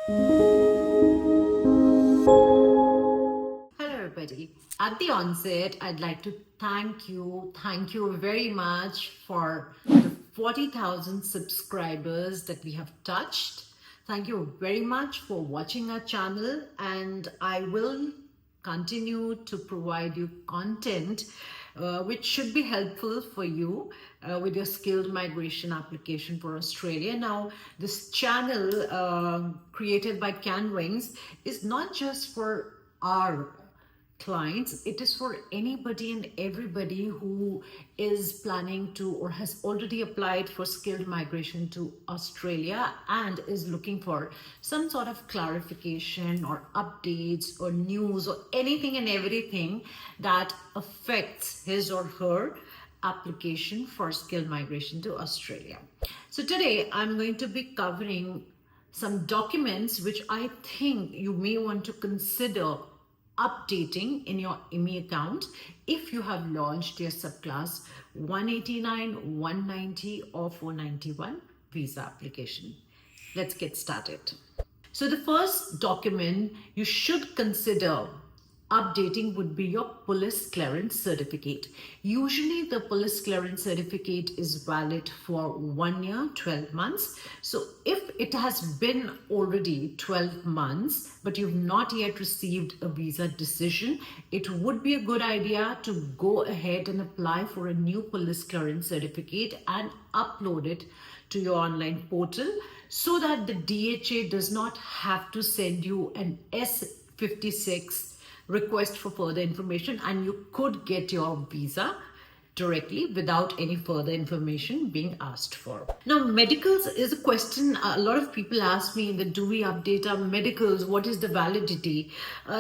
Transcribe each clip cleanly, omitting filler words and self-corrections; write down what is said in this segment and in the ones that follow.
Hello everybody. At the onset, I'd like to thank you very much for the 40,000 subscribers that we have touched. Thank you very much for watching our channel, and I will continue to provide you content which should be helpful for you with your skilled migration application for Australia. Now, this channel created by CAAN Wings is not just for our clients, it is for anybody and everybody who is planning to or has already applied for skilled migration to Australia and is looking for some sort of clarification or updates or news or anything and everything that affects his or her application for skilled migration to Australia. So today I'm going to be covering some documents which I think you may want to consider updating in your IME account if you have launched your subclass 189, 190 or 491 visa application. Let's get started. So the first document you should consider updating would be your police clearance certificate. Usually the police clearance certificate is valid for 1 year, 12 months. So if it has been already 12 months, but you've not yet received a visa decision, it would be a good idea to go ahead and apply for a new police clearance certificate and upload it to your online portal so that the DHA does not have to send you an S56 request for further information, and you could get your visa directly without any further information being asked for. Now, medicals is a question a lot of people ask me, that do we update our medicals? What is the validity?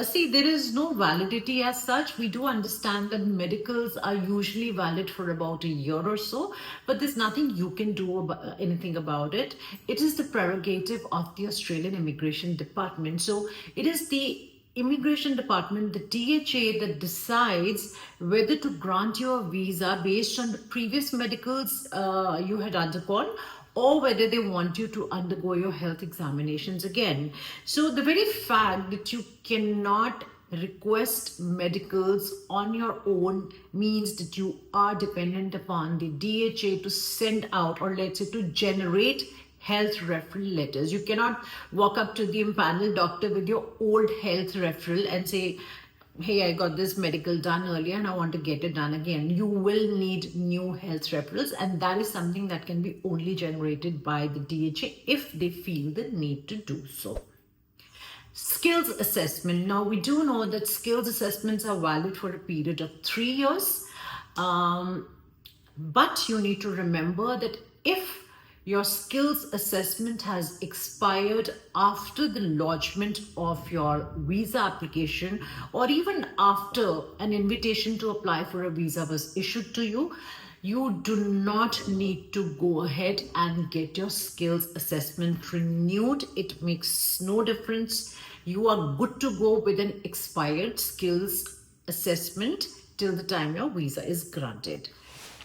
See, there is no validity as such. We do understand that medicals are usually valid for about a year or so, but there's nothing you can do anything about it. It is the prerogative of the Australian Immigration Department. So it is the Immigration Department, the DHA, that decides whether to grant you a visa based on the previous medicals you had undergone, or whether they want you to undergo your health examinations again. So the very fact that you cannot request medicals on your own means that you are dependent upon the DHA to send out, or let's say to generate, health referral letters. You cannot walk up to the empaneled doctor with your old health referral and say, hey, I got this medical done earlier and I want to get it done again. You will need new health referrals, and that is something that can be only generated by the DHA if they feel the need to do so. Skills assessment. Now, we do know that skills assessments are valid for a period of 3 years, but you need to remember that if your skills assessment has expired after the lodgement of your visa application, or even after an invitation to apply for a visa was issued to you, you do not need to go ahead and get your skills assessment renewed. It makes no difference. You are good to go with an expired skills assessment till the time your visa is granted.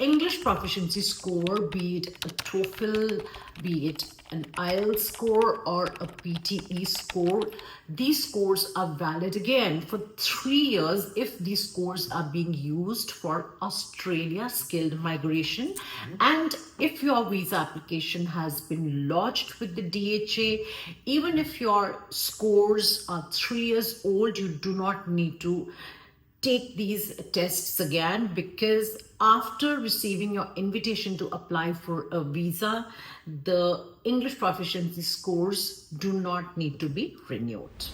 English proficiency score, be it a TOEFL, be it an IELTS score or a PTE score, these scores are valid again for 3 years if these scores are being used for Australia skilled migration. And if your visa application has been lodged with the DHA, even if your scores are 3 years old, you do not need to take these tests again, because after receiving your invitation to apply for a visa, the English proficiency scores do not need to be renewed.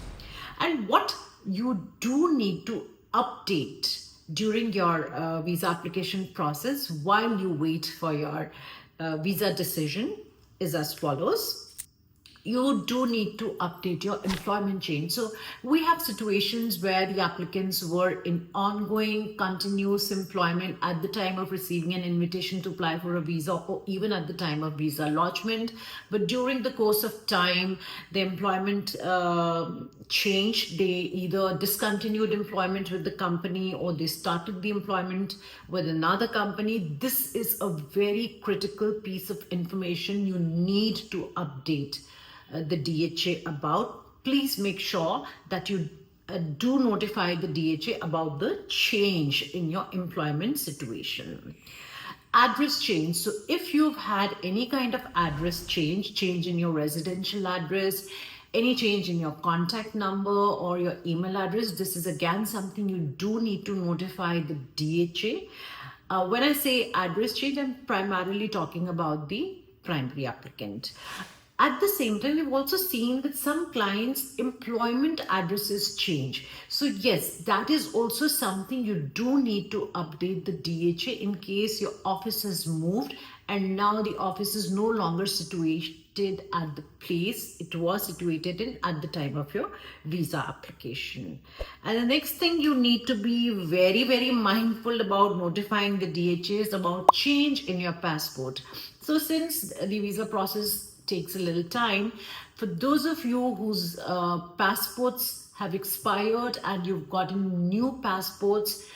And what you do need to update during your visa application process while you wait for your visa decision is as follows. You do need to update your employment chain. So we have situations where the applicants were in ongoing continuous employment at the time of receiving an invitation to apply for a visa, or even at the time of visa lodgement. But during the course of time, the employment changed. They either discontinued employment with the company or they started the employment with another company. This is a very critical piece of information you need to update the DHA about, please make sure that you do notify the DHA about the change in your employment situation. Address change. So if you've had any kind of address change in your residential address, any change in your contact number or your email address, this is again something you do need to notify the DHA. When I say address change, I'm primarily talking about the primary applicant. At the same time, we've also seen that some clients' employment addresses change. So yes, that is also something you do need to update the DHA in case your office has moved and now the office is no longer situated at the place it was situated in at the time of your visa application. And the next thing you need to be very mindful about notifying the DHA is about change in your passport. So since the visa process takes a little time, for those of you whose passports have expired and you've gotten new passports,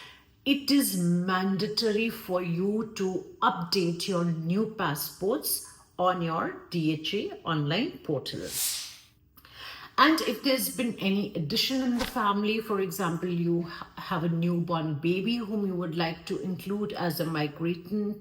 it is mandatory for you to update your new passports on your DHA online portal. And if there's been any addition in the family, for example, you have a newborn baby whom you would like to include as a migrating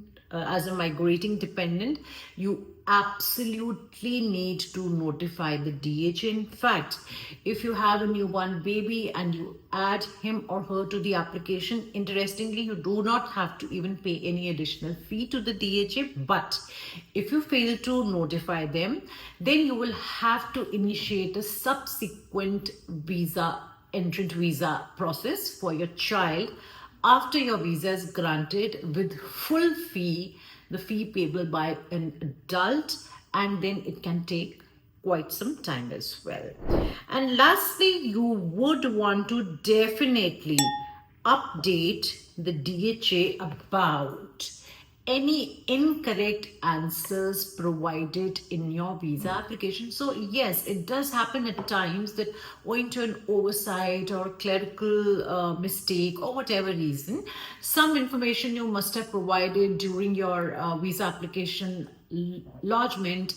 dependent, you absolutely need to notify the DHA. In fact, if you have a newborn baby and you add him or her to the application, interestingly, you do not have to even pay any additional fee to the DHA. But if you fail to notify them, then you will have to initiate a subsequent entrant visa process for your child after your visa is granted with full fee, the fee payable by an adult, and then it can take quite some time as well. And lastly, you would want to definitely update the DHA about any incorrect answers provided in your visa application. So yes, it does happen at times that owing to an oversight or clerical mistake or whatever reason, some information you must have provided during your visa application lodgement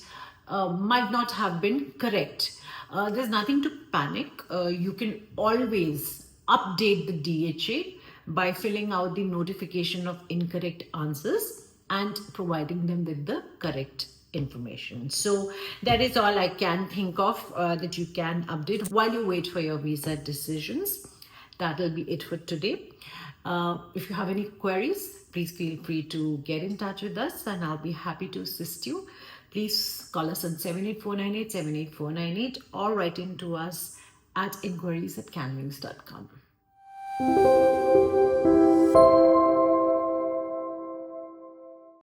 might not have been correct. There's nothing to panic. You can always update the DHA by filling out the notification of incorrect answers and providing them with the correct information. So that is all I can think of that you can update while you wait for your visa decisions. That will be it for today. If you have any queries, please feel free to get in touch with us and I'll be happy to assist you. Please call us on 78498 78498 or write in to us at inquiries@caanwings.com.